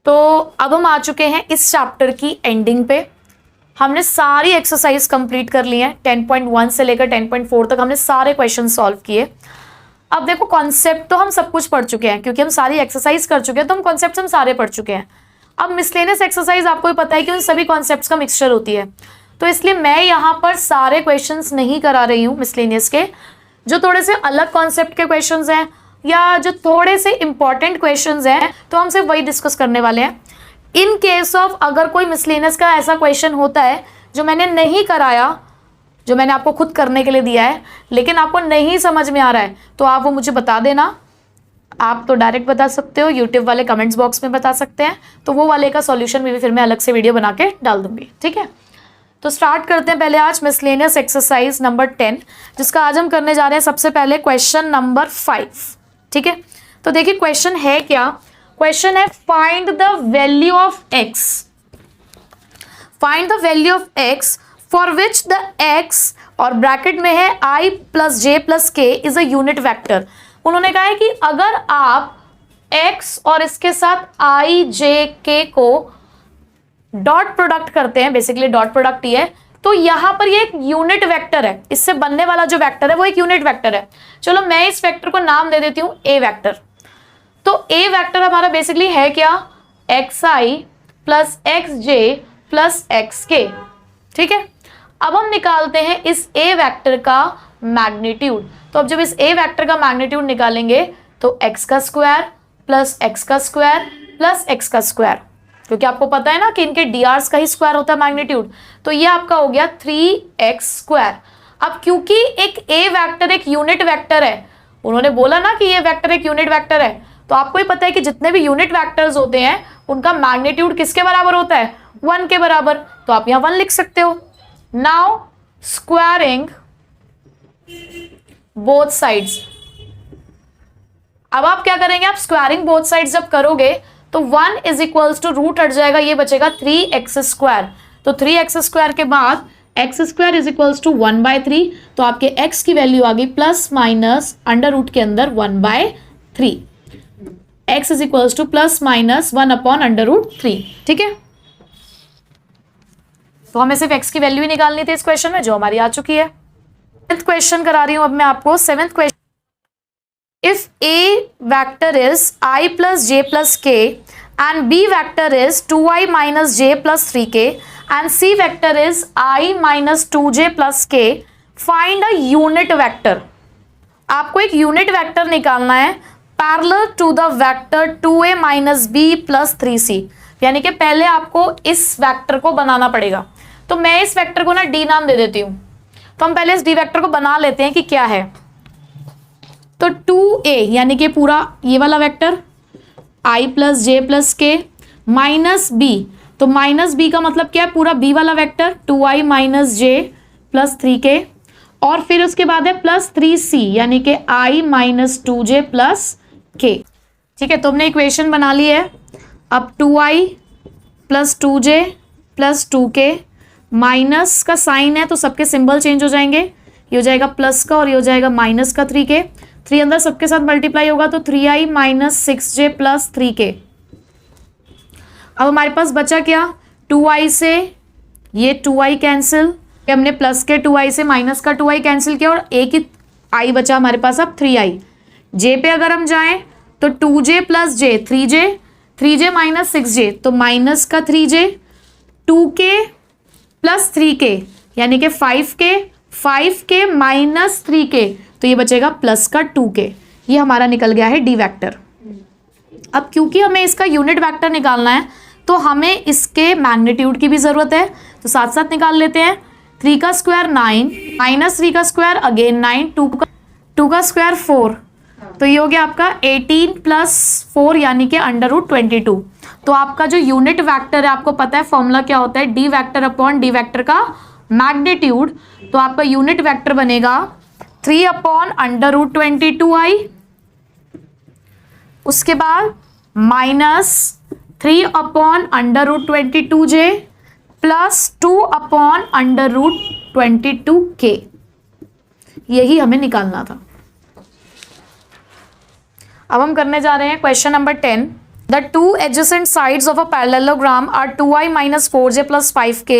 तो अब हम आ चुके हैं इस चैप्टर की एंडिंग पे। हमने सारी एक्सरसाइज कंप्लीट कर ली है, 10.1 से लेकर 10.4 तक हमने सारे क्वेश्चन सॉल्व किए। अब देखो कॉन्सेप्ट तो हम सब कुछ पढ़ चुके हैं, क्योंकि हम सारी एक्सरसाइज कर चुके हैं तो हम कॉन्सेप्ट हम सारे पढ़ चुके हैं। अब मिसलेनियस एक्सरसाइज आपको भी पता है कि उन सभी कॉन्सेप्ट्स का मिक्सचर होती है, तो इसलिए मैं यहाँ पर सारे क्वेश्चंस नहीं करा रही हूँ मिसलेनियस के। जो थोड़े से अलग कॉन्सेप्ट के क्वेश्चंस हैं या जो थोड़े से इंपॉर्टेंट क्वेश्चंस हैं तो हम सिर्फ वही डिस्कस करने वाले हैं। इन केस ऑफ अगर कोई मिसलेनियस का ऐसा क्वेश्चन होता है जो मैंने नहीं कराया, जो मैंने आपको खुद करने के लिए दिया है, लेकिन आपको नहीं समझ में आ रहा है, तो आप वो मुझे बता देना। आप तो डायरेक्ट बता सकते हो, यूट्यूब वाले कमेंट्स बॉक्स में बता सकते हैं, तो वो वाले का सॉल्यूशन भी फिर मैं अलग से वीडियो बना के डाल दूंगी, ठीक है। तो स्टार्ट करते हैं पहले आज मिसलेनियस एक्सरसाइज नंबर 10, जिसका आज हम करने जा रहे हैं सबसे पहले क्वेश्चन नंबर 5, ठीक है। तो देखिए क्वेश्चन है क्या, क्वेश्चन है find the value of x, find the value of x for which the x और ब्रैकेट में है i प्लस जे प्लस के इज अ यूनिट वेक्टर। उन्होंने कहा है कि अगर आप x और इसके साथ i j k co dot product करते हैं, बेसिकली डॉट प्रोडक्ट ही है, तो यहां पर ये एक यूनिट वेक्टर है, इससे बनने वाला जो वेक्टर है वो एक यूनिट वेक्टर है। चलो मैं इस वेक्टर को नाम दे देती हूं a वेक्टर। तो a वेक्टर हमारा बेसिकली है क्या, xi plus xj plus xk, ठीक है। अब हम निकालते हैं इस a वेक्टर का मैग्नीट्यूड। तो अब जब इस a वेक्टर का मैग्नीट्यूड निकालेंगे तो x का स्क्वायर प्लस x का स्क्वायर प्लस x का स्क्वायर, क्योंकि आपको पता है ना कि इनके drs का ही स्क्वायर होता है मैग्नीट्यूड, तो ये आपका हो गया 3x स्क्वायर। अब क्योंकि एक a वेक्टर एक यूनिट वेक्टर है, उन्होंने बोला ना कि ये वेक्टर एक यूनिट वेक्टर है, तो आपको ही पता है कि जितने भी यूनिट वेक्टर्स होते हैं उनका मैग्नीट्यूड किसके बराबर होता है, 1 के बराबर। तो आप यहाँ 1 लिख सकते हो। नाउ स्क्वायरिंग बोथ साइड्स, अब आप क्या करेंगे, आप स्क्वायरिंग बोथ साइड्स जब करोगे तो 1 इज इक्वल्स टू रूट हट जाएगा, ये बचेगा 3x स्क्वायर। तो 3x स्क्वायर के बाद x square is equals to 1/3, तो आपके x की वैल्यू आ गई प्लस माइनस अंडर रूट के अंदर 1/3, x is equals two plus minus 1/√3, ठीक है। तो हमें सिर्फ x की वैल्यू ही निकालनी थी इस क्वेश्चन में, जो हमारी आ चुकी है। 7th क्वेश्चन करा रही हूं अब मैं आपको, 7th question. If A vector is I plus j plus k and B vector is 2i minus j plus 3k and C vector is I minus 2j plus k, find a unit vector। आपको एक unit vector निकालना है parallel to the vector 2a minus b plus 3c, यानी कि पहले आपको इस vector को बनाना पड़ेगा। तो मैं इस वेक्टर को ना d नाम दे देती हूँ। तो हम पहले इस d वेक्टर को बना लेते हैं कि क्या है। तो 2a यानी कि पूरा ये वाला vector i plus J plus के माइनस b, तो माइनस b का मतलब क्या है, पूरा b वाला वेक्टर 2i माइनस जे प्लस 3k, और फिर उसके बाद है प्लस 3c यानी कि i minus 2j plus k, ठीक है। तो हमने इक्वेशन बना ली है। अब 2i plus 2j plus 2k, minus का साइन है तो सबके सिंबल चेंज हो जाएंगे, ये हो जाएगा प्लस का और ये हो जाएगा माइनस का 3k, 3 अंदर सबके साथ मल्टीप्लाई होगा तो 3i minus 6j plus 3k। अब हमारे पास बचा क्या, 2i से ये 2i कैंसिल, हमने प्लस के 2i से माइनस का 2i कैंसिल किया और एक ही i बचा हमारे पास अब 3i। j पे अगर हम जाएं तो 2j plus j 3j, 3j minus 6j तो माइनस का 3j, 2k प्लस 3k यानी कि 5k, 5k माइनस 3k तो ये बचेगा प्लस का 2k। ये हमारा निकल गया है डी वेक्टर। अब क्योंकि हमें इसका यूनिट वेक्टर निकालना है तो हमें इसके मैग्नीट्यूड की भी जरूरत है, तो साथ साथ निकाल लेते हैं। 3 का स्क्वायर 9 माइनस 3 का स्क्वायर अगेन 9, 2 का स्क्वायर 4, तो ये हो गया आपका 18 प्लस 4 यानी कि √22। तो आपका जो यूनिट वेक्टर है, आपको पता है फॉर्मूला क्या होता है, d vector upon D vector का मैग्नीट्यूड। तो आपका यूनिट वेक्टर बनेगा 3/√22i, उसके बाद माइनस 3/√22j प्लस 2/√22k, यही हमें निकालना था। अब हम करने जा रहे हैं question number 10। The two adjacent sides of a parallelogram are 2i minus 4j plus 5k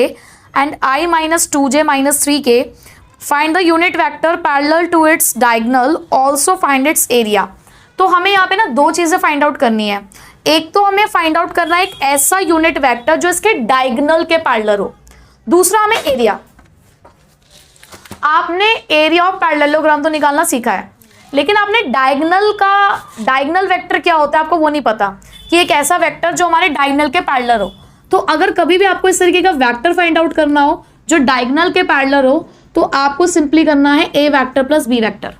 and i minus 2j minus 3k. Find the unit vector parallel to its diagonal. Also find its area. तो हमें यहाँ पे ना दो चीजें find out करनी है. एक तो हमें फाइंड आउट करना है एक ऐसा यूनिट वेक्टर जो इसके डायगोनल के पैरेलल हो. दूसरा हमें एरिया. आपने एरिया ऑफ पैरेललोग्राम तो निकालना सीखा है, लेकिन आपने डायगोनल वेक्टर क्या होता है आपको वो नहीं पता कि एक ऐसा वेक्टर जो हमारे डायगोनल के पैरेलल हो. तो अगर कभी भी आपको इस तरीके का वेक्टर फाइंड आउट करना हो जो डायगोनल के पैरेलल हो, तो आपको सिंपली करना है A vector plus B vector.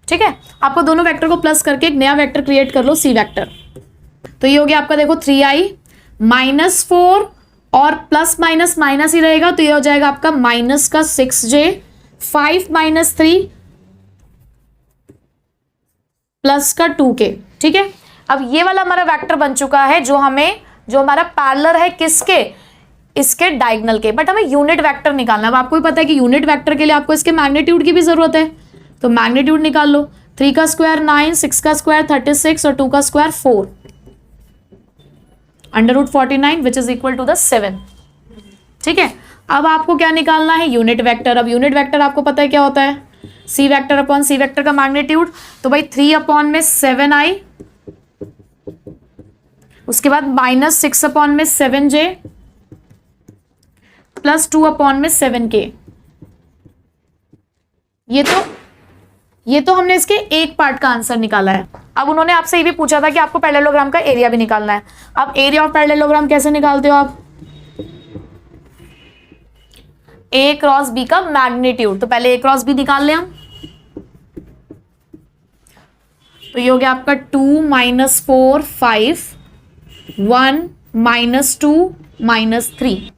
ठीक है, आपको दोनों वेक्टर को प्लस करके एक नया वेक्टर क्रिएट कर लो, सी वेक्टर. तो ये हो गया आपका, देखो 3i -4 और प्लस माइनस माइनस ही रहेगा, तो ये हो जाएगा आपका माइनस का 6j 5 - 3 प्लस का 2k. ठीक है, अब ये वाला हमारा वेक्टर बन चुका है जो हमारा पैरेलल है किसके, इसके डायगोनल के. बट हमें यूनिट वेक्टर निकालना है. अब आपको भी पता है कि यूनिट वेक्टर के लिए आपको इसके मैग्नीट्यूड की भी जरूरत है, तो मैग्नीट्यूड निकाल लो. 3 का स्क्वायर 9, 6 का स्क्वायर 36 और 2 का square 4 √49 which is equal to the 7. ठीक है, अब आपको क्या निकालना है, यूनिट वेक्टर. अब यूनिट वेक्टर आपको पता है क्या होता है, c vector upon c vector का मैग्नीट्यूड. तो भाई 3 अपॉन में 7i, उसके बाद -6 अपॉन में 7j प्लस 2 अपॉन में 7k. ये तो हमने इसके एक पार्ट का आंसर निकाला है. अब उन्होंने आपसे ये भी पूछा था कि आपको पैरेललोग्राम का एरिया भी निकालना है. अब एरिया ऑफ पैरेललोग्राम कैसे निकालते हो आप, ए क्रॉस बी का मैग्नीट्यूड. तो पहले ए क्रॉस बी निकाल लें हम. तो ये हो गया आपका 2 - 4 5 1 - 2 - 3.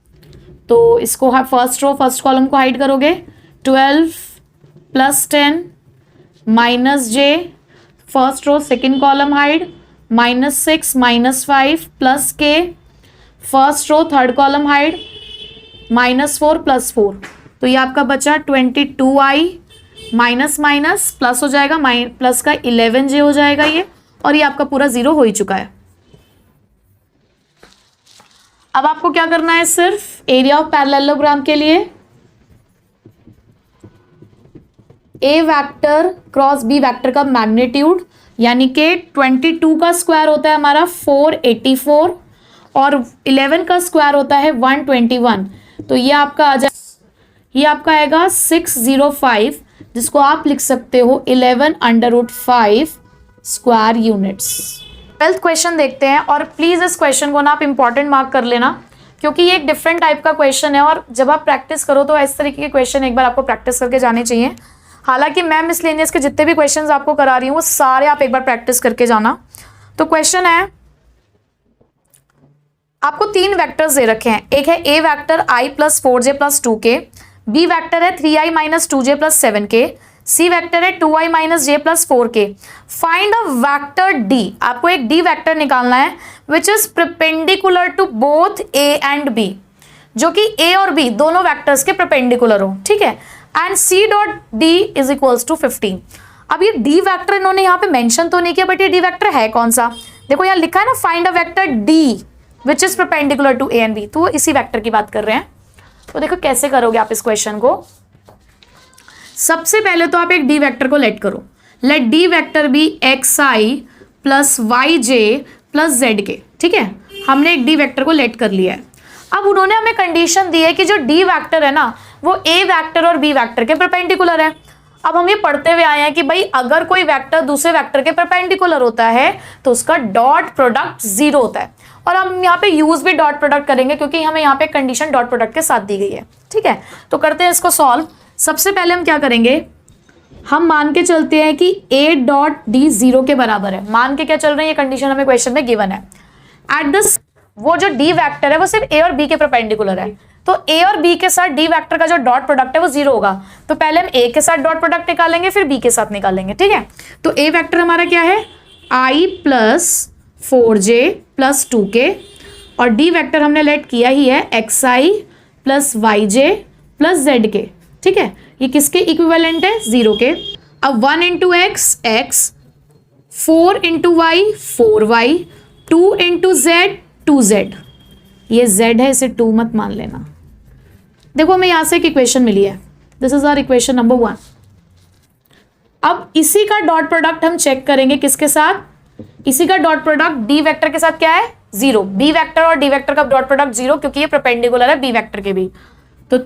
तो इसको फर्स्ट रो फर्स्ट कॉलम को हाइड करोगे. 12 + 10 -j first row second column hide, -6 - 5 plus k first row third column hide, -4 + 4. तो ये आपका बचा 22i माइनस माइनस प्लस हो जाएगा, प्लस का 11j हो जाएगा ये, और ये आपका पूरा 0 हो ही चुका है. अब आपको क्या करना है, सिर्फ एरिया ऑफ पैरेललोग्राम के लिए ए वेक्टर क्रॉस बी वेक्टर का मैग्नीट्यूड, यानी कि 22 का स्क्वायर होता है हमारा 484 और 11 का स्क्वायर होता है 121. तो ये आपका आएगा 605, जिसको आप लिख सकते हो 11 √5 स्क्वायर यूनिट्स. 12th क्वेश्चन देखते हैं, और प्लीज इस क्वेश्चन को ना आप इंपॉर्टेंट मार्क कर लेना, क्योंकि ये एक डिफरेंट टाइप का क्वेश्चन है, और जब आप प्रैक्टिस करो तो इस तरीके के क्वेश्चन एक बार आपको प्रैक्टिस करके जाने चाहिए. हालांकि मैं मिसलेनियस के जितने भी क्वेश्चंस आपको करा रही हूँ वो सारे आप एक बार प्रैक्टिस करके जाना. तो क्वेश्चन है, आपको 3 वेक्टर्स दे रखे हैं. एक है A vector i + 4j + 2k, B vector है 3i - 2j + 7k, C vector है 2i - j + 4k. Find a vector d. आपको एक डी वेक्टर निकालना है which is perpendicular to both a and b, जो कि ए और बी दोनों वेक्टर्स के परपेंडिकुलर हो. ठीक है, and c dot d is equals to 15. अब ये डी वेक्टर इन्होंने यहाँ पे मेंशन तो नहीं किया, बट ये डी वेक्टर है कौन सा, देखो यहाँ लिखा है ना, find a vector d which is perpendicular to a and b. तो वो इसी वेक्टर की बात कर रहे हैं. तो देखो कैसे करोगे आप इस क्वेश्चन को. सबसे पहले तो आप एक डी वेक्टर को लेट करो. Let d vector be xi + yj + zk. ठीक है, हमने एक डी वेक्टर को लेट कर लिया है. अब उन्होंने हमें कंडीशन दी है कि जो डी वेक्टर है ना वो ए वेक्टर और बी वेक्टर के परपेंडिकुलर है. अब हम ये पढ़ते हुए आए हैं कि भाई अगर कोई वेक्टर दूसरे वेक्टर के परपेंडिकुलर होता है तो उसका डॉट प्रोडक्ट 0 होता है. और हम यहाँ पे यूज भी डॉट प्रोडक्ट करेंगे क्योंकि हमें यहाँ पे कंडीशन डॉट प्रोडक्ट के साथ दी गई है. ठीक है, तो करते हैं इसको सॉल्व. सबसे पहले हम क्या करेंगे, हम मान के चलते हैं कि a डॉट डी 0 के बराबर है. मान के क्या चल रहे हैं, ये कंडीशन हमें क्वेश्चन में गिवन है. एट दिस वो जो डी वेक्टर है वो सिर्फ ए और बी के परपेंडिकुलर है, तो ए और बी के साथ डी वेक्टर का जो डॉट प्रोडक्ट है वो 0 होगा. तो पहले हम ए के साथ डॉट प्रोडक्ट निकालेंगे, फिर बी के साथ निकालेंगे. ठीक है, तो ए वेक्टर हमारा क्या है, i + 4j + 2k, और डी वेक्टर हमने लेट किया ही है xi + yj + zk. ठीक है, ये किसके इक्विवेलेंट है, 0 के. अब 1 × x x, 4 × y 4y, 2 into Z 2z, ये z है, इसे 2 मत मान लेना। देखो हमें यहां से एक इक्वेशन मिली है, this is our equation number 1। अब इसी का डॉट प्रोडक्ट हम चेक करेंगे किसके साथ, इसी का डॉट प्रोडक्ट डी वेक्टर के साथ क्या है 0, बी वेक्टर और डी वेक्टर का डॉट प्रोडक्ट 0 क्योंकि ये परपेंडिकुलर है बी वेक्टर के भी। तो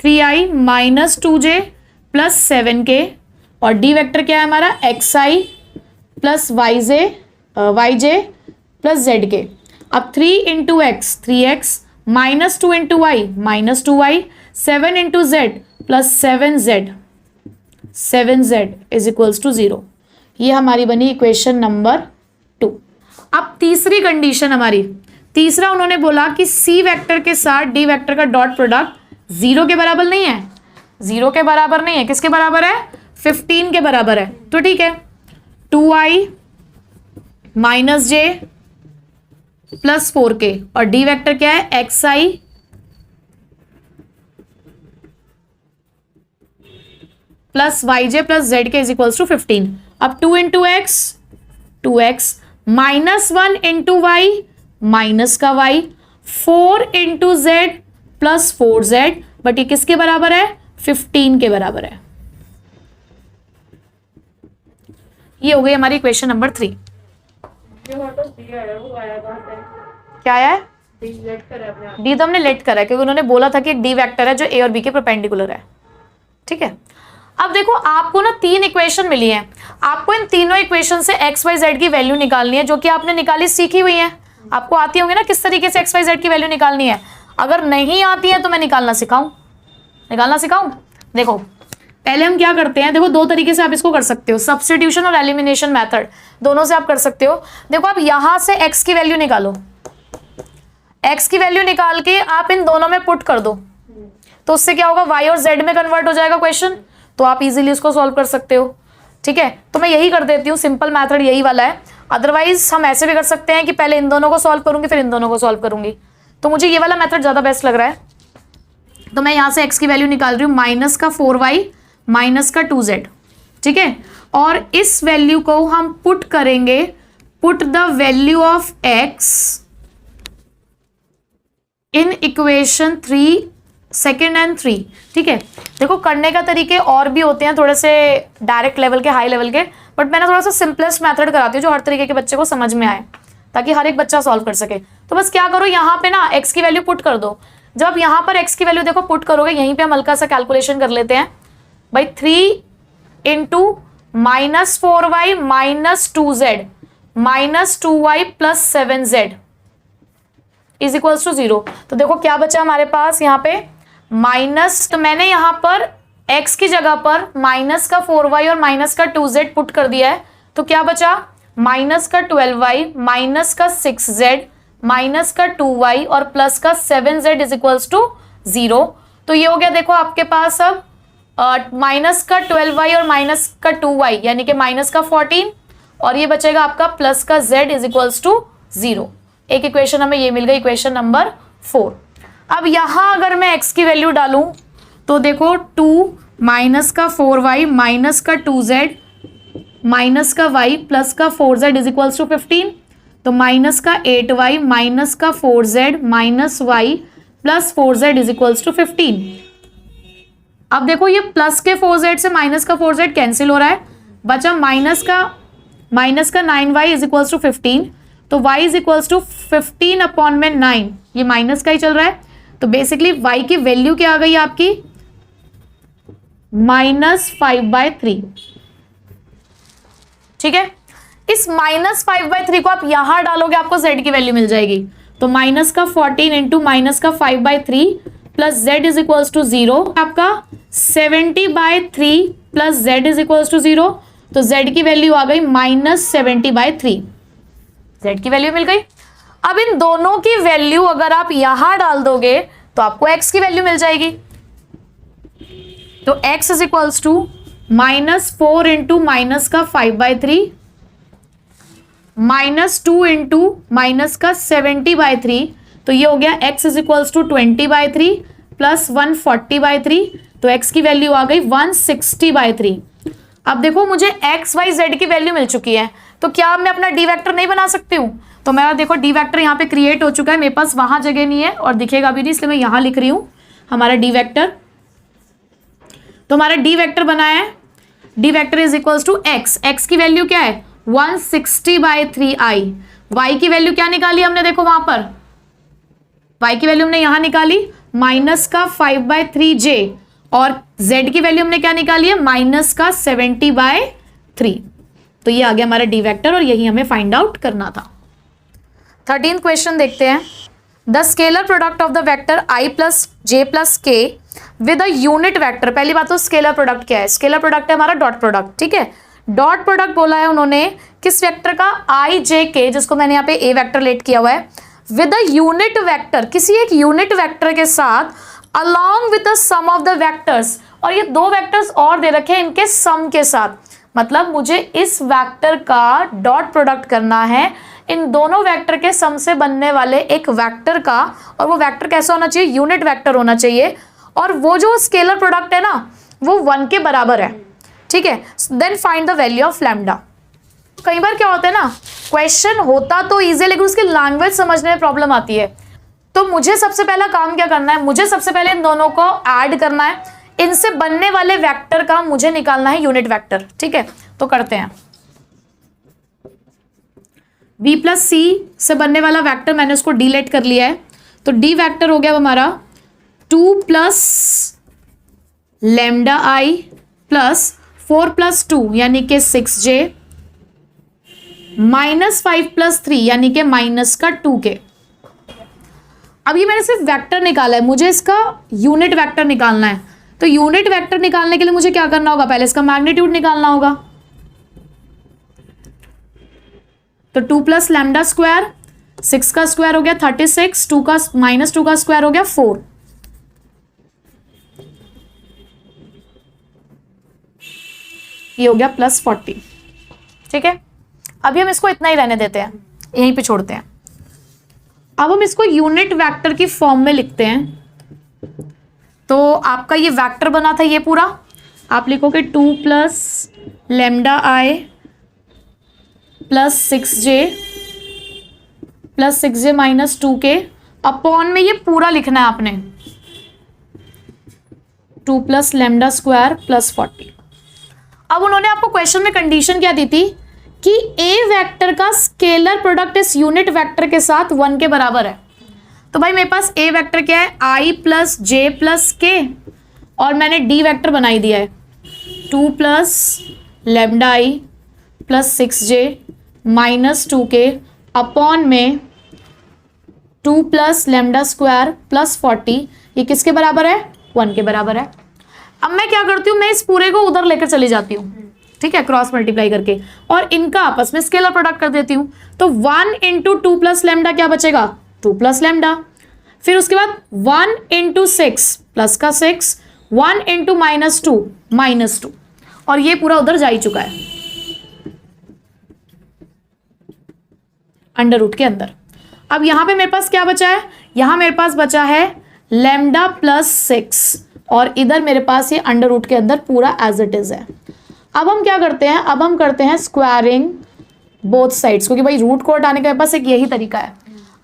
3i minus 2j plus 7k और डी वेक्टर क्या है हमारा xi plus yj plus zk। अब 3 into x 3x minus 2 into y minus 2y 7 into z plus 7z is equals to 0। ये हमारी बनी इक्वेशन नंबर 2। अब तीसरी कंडीशन हमारी, तीसरा उन्होंने बोला कि सी वेक्टर के साथ डी वेक्टर का डॉट प्रोडक्ट 0 के बराबर नहीं है, 0 के बराबर नहीं है, किसके बराबर है 15 के बराबर है। तो ठीक है 2i minus j plus 4k और डी वेक्टर क्या है xi plus yj plus zk is equals to 15। अब 2 into x 2x minus 1 into y minus का y 4 into z plus 4z, but ये किसके बराबर है 15 के बराबर है। ये हो गई हमारी इक्वेशन नंबर 3। क्या है डी तो हमने लेट करा है क्योंकि उन्होंने बोला था कि एक डी वेक्टर है जो ए और बी के परपेंडिकुलर है। ठीक है, अब देखो आपको ना 3 इक्वेशन मिली हैं, आपको इन तीनों इक्वेशन से एक्स वाई जेड की वैल्यू निकालनी है जो कि आपने निकाली सीखी हुई है, आपको आती होंगी ना किस तरीके से एक्स वाई जेड की वैल्यू निकालनी है। अगर नहीं आती है तो मैं निकालना सिखाऊं। देखो पहले हम क्या करते हैं, देखो 2 तरीके से आप इसको कर सकते हो, सब्स्टिट्यूशन और एलिमिनेशन मेथड, दोनों से आप कर सकते हो। देखो आप यहां से x की वैल्यू निकालो, x की वैल्यू निकाल के आप इन दोनों में पुट कर दो, तो उससे क्या होगा y और z में कन्वर्ट हो जाएगा क्वेश्चन, तो आप इजीली इसको सॉल्व कर सकते हो। ठीक है, तो मैं यही कर देती हूँ, सिंपल मेथड यही वाला है। अदरवाइज हम ऐसे भी कर सकते हैं कि पहले इन दोनों को सॉल्व करूंगी फिर इन दोनों को सॉल्व करूंगी, तो मुझे ये वाला मेथड ज्यादा बेस्ट लग रहा है। तो मैं यहां से x की वैल्यू निकाल रही हूँ माइनस का 4y माइनस का 2z। ठीक है, और इस वैल्यू को हम पुट करेंगे, put the value of x in equation 3 second and 3। ठीक है, देखो करने का तरीके और भी होते हैं थोड़े से डायरेक्ट लेवल के, हाई लेवल के, बट मैंने थोड़ा सा सिंपलेस्ट मेथड कराती हूँ जो हर तरीके के बच्चे को समझ में आए ताकि हर एक बच्चा सॉल्व कर सके। तो बस क्या करो, यहाँ पे ना x की वैल्यू पुट कर दो। जब यहाँ पर x की वैल्यू देखो पुट करोगे, यहीं पे हम हल्का सा कैलकुलेशन कर लेते हैं भाई, 3 into minus 4y minus 2z minus 2y plus 7z is equals to 0। तो देखो क्या बचा हमारे पास यहाँ पे माइनस, तो मैंने यहाँ पर x की जगह पर माइनस का 4y और माइनस का 2z पुट कर दिया है, तो क्या बचा माइनस का 12y माइनस का 6z माइनस का 2y और प्लस का 7z इज इक्वल्स टू 0। तो ये हो गया देखो आपके पास अब माइनस का 12y और माइनस का 2y यानी कि माइनस का 14 और ये बचेगा आपका प्लस का z इज इक्वल्स टू 0। एक इक्वेशन हमें ये मिल गई, इक्वेशन नंबर 4। अब यहां अगर मैं x की वैल्यू डालूं तो देखो 2 माइनस का 4y माइनस का 2z माइनस का y प्लस का 4z इज इक्वल्स टू 15, तो माइनस का 8y माइनस का 4z minus y plus 4z is equals to 15। अब देखो ये प्लस के 4z से माइनस का 4z कैंसिल हो रहा है, बचा माइनस का 9y इज इक्वल्स टू 15, तो y is equals to 15 upon में 9, ये माइनस का ही चल रहा है, तो बेसिकली y की वैल्यू क्या आ गई आपकी -5/3। ठीक है, इस -5/3 को आप यहां डालोगे आपको z की वैल्यू मिल जाएगी, तो माइनस का 14 इंटू माइनस का 5/3 plus z is equals to 0, आपका 70/3 plus z is equals to 0, तो z की वैल्यू आ गई -70/3, z की वैल्यू मिल गई। अब इन दोनों की वैल्यू अगर आप यहां डाल दोगे तो आपको x की वैल्यू मिल जाएगी, तो x is equals to -4 into minus का 5/3 -2 इंटू माइनस का 70/3, तो ये हो गया x is equals to 20/3 plus 140/3, तो x की वैल्यू आ गई 160/3। अब देखो मुझे एक्स वाई जेड की वैल्यू मिल चुकी है, तो क्या मैं अपना डी वेक्टर नहीं बना सकती हूँ? तो मेरा देखो डी वेक्टर यहाँ पे क्रिएट हो चुका है, मेरे पास वहां जगह नहीं है और दिखेगा भी नहीं, इसलिए मैं यहां लिख रही हूं हमारा डी वेक्टर। तो हमारा डी वेक्टर बना है, d vector is equals to x, x की वैल्यू क्या है 160/3i, वाई की वैल्यू क्या निकाली हमने, देखो वहां पर वाई की वैल्यू हमने यहां निकाली माइनस का 5/3j, और z की वैल्यू हमने क्या निकाली है माइनस का 70/3। तो ये आ गया हमारा डी वेक्टर और यही हमें फाइंड आउट करना था। 13th क्वेश्चन देखते हैं। The scalar product of the vector i plus J plus के विद अ यूनिट वेक्टर। पहली बात तो स्केलर प्रोडक्ट क्या है, स्केलर प्रोडक्ट है हमारा डॉट प्रोडक्ट, ठीक है। डॉट प्रोडक्ट बोला है उन्होंने किस वेक्टर का, i j k, जिसको मैंने यहाँ पे a वेक्टर लेट किया हुआ है, विद अ यूनिट वेक्टर, किसी एक यूनिट वेक्टर के साथ, along with the sum of the vectors, और ये दो वेक्टर्स और दे रखे हैं इनके सम के साथ। मतलब मुझे इस वेक्टर का डॉट प्रोडक्ट करना है इन दोनों वेक्टर के सम से बनने वाले एक वेक्टर का, और वो वेक्टर कैसा होना चाहिए, यूनिट वेक्टर होना चाहिए, और वो जो स्केलर प्रोडक्ट है ना वो 1 के बराबर है, ठीक है। Then find the value of lambda. कई बार क्या होता है ना, क्वेश्चन होता तो इजी है लेकिन उसकी लैंग्वेज समझने में प्रॉब्लम आती है। तो मुझे सबसे पहला काम क्या करना है, मुझे सबसे पहले इन दोनों को ऐड करना है, इनसे बनने वाले वेक्टर का मुझे निकालना है यूनिट वेक्टर, ठीक है। तो करते हैं, v प्लस सी से बनने वाला वेक्टर मैंने उसको डिलीट कर लिया है, तो डी वेक्टर हो गया हमारा 2 plus lambda i plus 4 plus 2 यानी कि 6j माइनस 5 प्लस 3 यानी कि माइनस का 2k। अब ये मैंने सिर्फ वेक्टर निकाला है, मुझे इसका यूनिट वेक्टर निकालना है। तो यूनिट वेक्टर निकालने के लिए मुझे क्या करना होगा, पहले इसका मैग्नीट्यूड निकालना होगा। तो 2 प्लस लैम्डा स्क्वायर, 6 का स्क्वायर हो गया 36, 2 का माइनस 2 का स्क्वायर हो गया 4, ये हो गया प्लस 40, ठीक है। अभी हम इसको इतना ही रहने देते हैं, यहीं पे छोड़ते हैं। अब हम इसको यूनिट वेक्टर की फॉर्म में लिखते हैं। तो आपका ये वेक्टर बना था ये पूरा, आप लिखोगे 2 plus lambda i plus 6j minus 2k, upon में ये पूरा लिखना है आपने 2 प्लस लैम्डा स्क्वायर प्लस 40। अब उन्होंने आपको क्वेश्चन में कंडीशन क्या दी थी कि ए वेक्टर का स्केलर प्रोडक्ट इस यूनिट वेक्टर के साथ 1 के बराबर है। तो भाई मेरे पास ए वेक्टर क्या है, i प्लस जे प्लस के, और मैंने डी वेक्टर बनाई दिया है 2 plus lambda i plus 6j minus 2k upon में 2 प्लस लैम्डा स्क्वायर प्लस 40, ये किसके बराबर है, 1 के बराबर है। अब मैं क्या करती हूँ, मैं इस पूरे को उधर लेकर चली जाती हूँ, ठीक है, क्रॉस मल्टीप्लाई करके, और इनका आपस में स्केलर प्रोडक्ट कर देती हूँ। तो 1 इंटू 2 प्लस लैम्डा क्या बचेगा, 2 प्लस लैम्डा, फिर उसके बाद 1 इंटू 6 प्लस का 6, 1 इंटू माइनस 2 माइनस 2, और ये पूरा उधर जा ही चुका है अंडर रूट के अंदर। अब यहां पे मेरे पास क्या बचा है, यहां मेरे पास बचा है लैम्डा प्लस 6, और इधर मेरे पास ये अंडर रूट के अंदर पूरा एज इट इज है। अब हम क्या करते हैं, अब हम करते हैं स्क्वायरिंग बोथ साइड्स, क्योंकि भाई रूट को हटाने का मेरे पास एक यही तरीका है।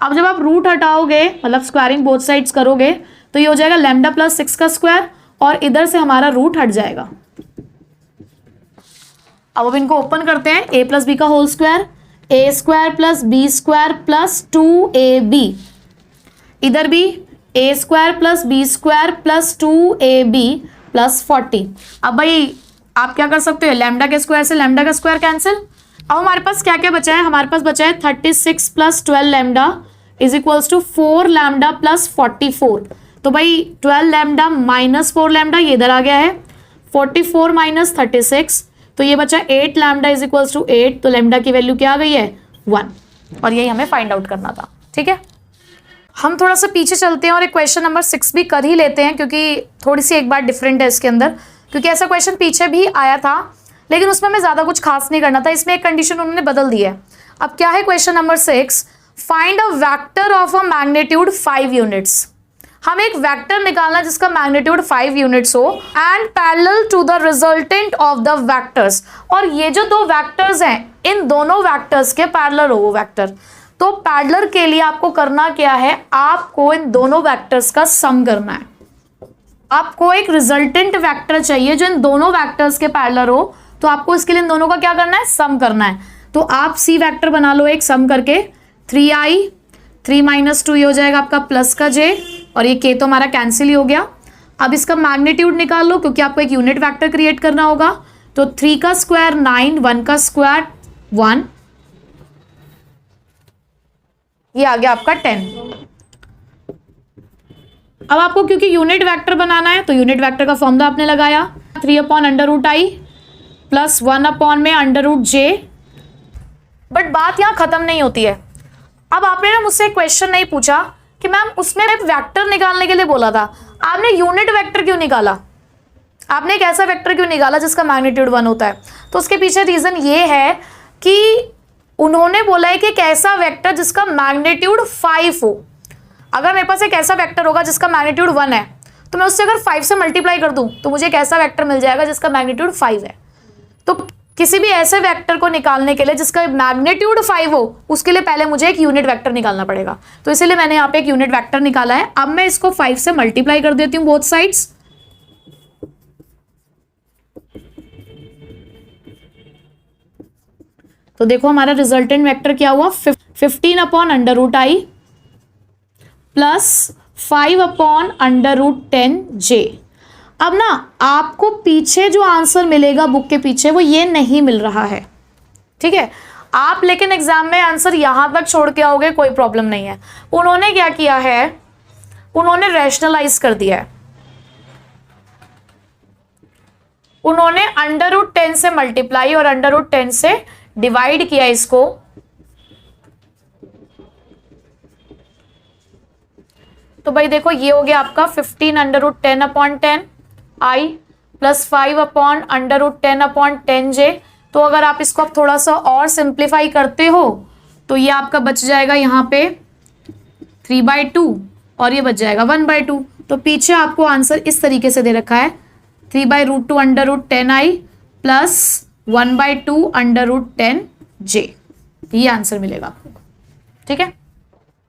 अब जब आप रूट हटाओगे मतलब स्क्वायरिंग बोथ साइड्स करोगे तो ये हो जाएगा लैम्डा प्लस 6 का स्क्वायर, और इधर से हमारा रूट हट जाएगा। अब इनको ओपन करते हैं, a प्लस बी का whole square, a square plus b square plus 2ab, इधर भी a square plus b square plus 2ab plus 40। अब भाई आप क्या कर सकते हो, लैम्डा के स्क्वायर से लैम्डा का स्क्वायर कैंसिल। अब हमारे पास क्या क्या बचा है, हमारे पास बचा है 36 plus 12 lambda is equals to 4 lambda plus 44। तो भाई 12 लैम्डा माइनस 4 लैम्डा ये इधर आ गया है, 44 माइनस 36, तो ये बचा 8 लैम्डा इज इक्वल्स टू 8, तो लैम्डा की वैल्यू क्या आ गई है 1, और यही हमें फाइंड आउट करना था, ठीक है। हम थोड़ा सा पीछे चलते हैं और एक क्वेश्चन नंबर 6 भी कर ही लेते हैं, क्योंकि थोड़ी सी एक बार डिफरेंट है इसके अंदर, क्योंकि ऐसा क्वेश्चन पीछे भी आया था लेकिन उसमें हमें ज़्यादा कुछ खास नहीं करना था, इसमें एक कंडीशन उन्होंने बदल दी है। अब क्या है question number 6, find a vector of a magnitude 5 units. हमें एक वेक्टर निकालना है जिसका मैग्नीट्यूड 5 यूनिट्स हो and parallel to the resultant of the vectors, और ये जो दो वेक्टर्स हैं इन दोनों वेक्टर्स के पैरेलल हो वो वेक्टर। तो पैरेलल के लिए आपको करना क्या है, आपको इन दोनों वेक्टर्स का सम करना है। आपको एक रिजल्टेंट वेक्टर चाहिए जो इन दोनों वेक्टर्स के पैरेलल हो, तो आपको इसके लिए इन दोनों का क्या करना है, सम करना है। तो आप सी वेक्टर बना लो एक सम करके, 3i 3 - 2 ये हो जाएगा आपका प्लस का j, और ये k तो हमारा कैंसिल ही हो गया। अब इसका मैग्नीट्यूड निकाल लो क्योंकि आपको एक यूनिट वेक्टर क्रिएट करना होगा। तो 3 का स्क्वायर 9, 1 का स्क्वायर 1, ये आ गया आपका 10। अब आपको क्योंकि यूनिट वेक्टर बनाना है तो यूनिट वेक्टर का फॉर्मूला आपने लगाया, 3/√i प्लस 1/√j। बट बात यहां खत्म नहीं होती है। अब आपने ना मुझसे एक क्वेश्चन नहीं पूछा कि मैम उसने एक वेक्टर निकालने के लिए बोला था, आपने यूनिट वेक्टर क्यों निकाला, आपने एक ऐसा वेक्टर क्यों निकाला जिसका मैग्नीट्यूड 1 होता है। तो उसके पीछे रीजन ये है कि उन्होंने बोला है कि एक ऐसा वेक्टर जिसका मैग्नीट्यूड 5 हो। अगर मेरे पास एक ऐसा वेक्टर होगा जिसका मैग्नीट्यूड 1 है तो मैं उससे अगर 5 से मल्टीप्लाई कर दूं तो मुझे एक ऐसा वेक्टर मिल जाएगा जिसका मैग्नीट्यूड 5 है। तो किसी भी ऐसे वेक्टर को निकालने के लिए जिसका मैग्नीट्यूड 5 हो उसके लिए पहले मुझे एक यूनिट वेक्टर निकालना पड़ेगा। तो इसीलिए मैंने यहाँ पे एक यूनिट वेक्टर निकाला है। अब मैं इसको 5 से मल्टीप्लाई कर देती हूँ बोथ साइड्स। तो देखो हमारा रिजल्टेंट वेक्टर क्या हुआ, 15/√i प्लस 5/√10j। अब ना आपको पीछे जो आंसर मिलेगा बुक के पीछे वो ये नहीं मिल रहा है, ठीक है। आप लेकिन एग्जाम में आंसर यहां तक छोड़ के आओगे, कोई प्रॉब्लम नहीं है। उन्होंने क्या किया है, उन्होंने रैशनलाइज कर दिया है। उन्होंने √10 से मल्टीप्लाई और √10 से डिवाइड किया इसको। तो भाई देखो ये हो गया आपका 15√10/10 i प्लस 5/√10/10j। तो अगर आप इसको अब थोड़ा सा और सिंप्लीफाई करते हो तो ये आपका बच जाएगा यहाँ पे 3/2 और ये बच जाएगा 1/2। तो पीछे आपको आंसर इस तरीके से दे रखा है 3/2√10i प्लस 1/2√10j, ये आंसर मिलेगा आपको, ठीक है।